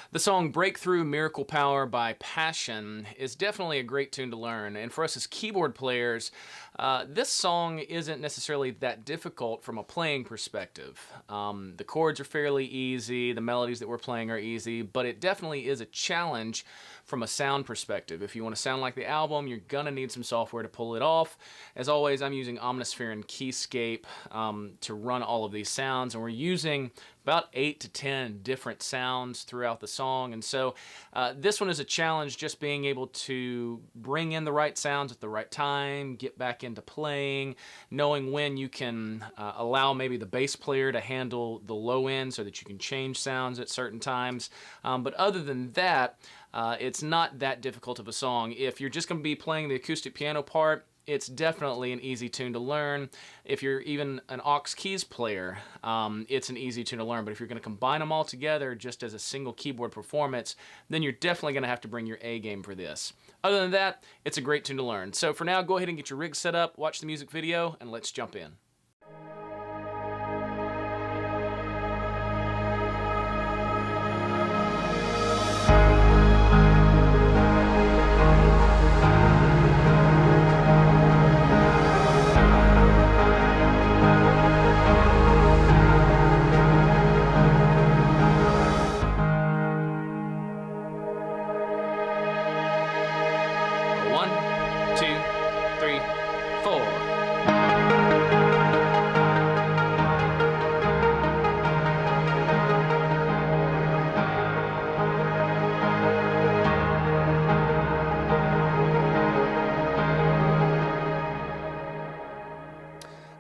The song Breakthrough Miracle Power by Passion is definitely a great tune to learn. And for us as keyboard players, this song isn't necessarily that difficult from a playing perspective. The chords are fairly easy, the melodies that we're playing are easy, but it definitely is a challenge from a sound perspective. If you want to sound like the album, you're gonna need some software to pull it off. As always, I'm using Omnisphere and Keyscape to run all of these sounds, and we're using about 8 to 10 different sounds throughout the song. And so this one is a challenge, just being able to bring in the right sounds at the right time, get back into playing, knowing when you can allow maybe the bass player to handle the low end so that you can change sounds at certain times. But other than that, it's not that difficult of a song. If you're just going to be playing the acoustic piano part, it's definitely an easy tune to learn. If you're even an aux keys player, it's an easy tune to learn. But if you're going to combine them all together just as a single keyboard performance, then you're definitely going to have to bring your A game for this. Other than that, it's a great tune to learn. So for now, go ahead and get your rig set up, watch the music video, and let's jump in. One, two, three, four.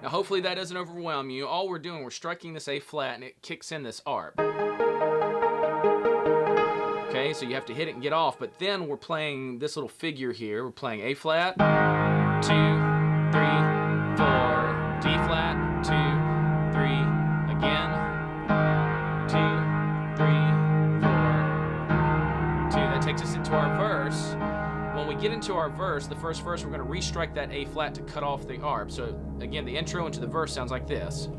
Now hopefully that doesn't overwhelm you. All we're doing, we're striking this A flat and it kicks in this ARP. Okay, so you have to hit it and get off, but then we're playing this little figure here. We're playing A flat, 2, 3, 4, D flat, 2, 3, again, 2, 3, 4, 2. That takes us into our verse. When we get into our verse, the first verse, we're going to restrike that A flat to cut off the ARP. So again, the intro into the verse sounds like this.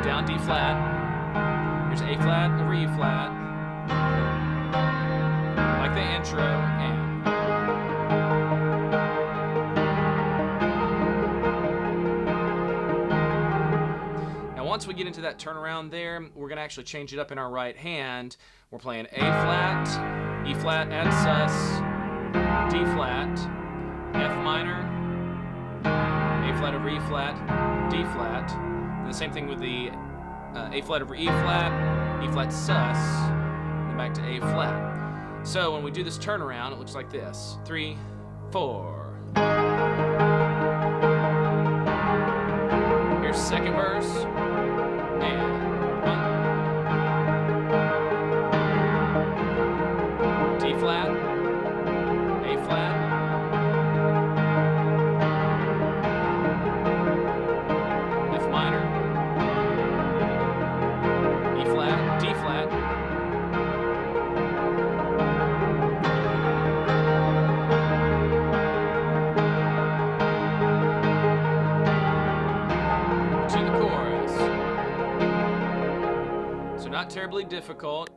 Down D flat, here's A flat over E flat, like the intro, and now once we get into that turnaround there, we're going to actually change it up in our right hand. We're playing A flat, E flat add sus, D flat, F minor, A flat over E flat, D flat. And the same thing with the A flat over E flat sus, and then back to A flat. So when we do this turnaround, it looks like this. 3, 4. Here's second verse, and 1. D flat, A flat, F minor, E flat, D flat, to the chorus. So not terribly difficult.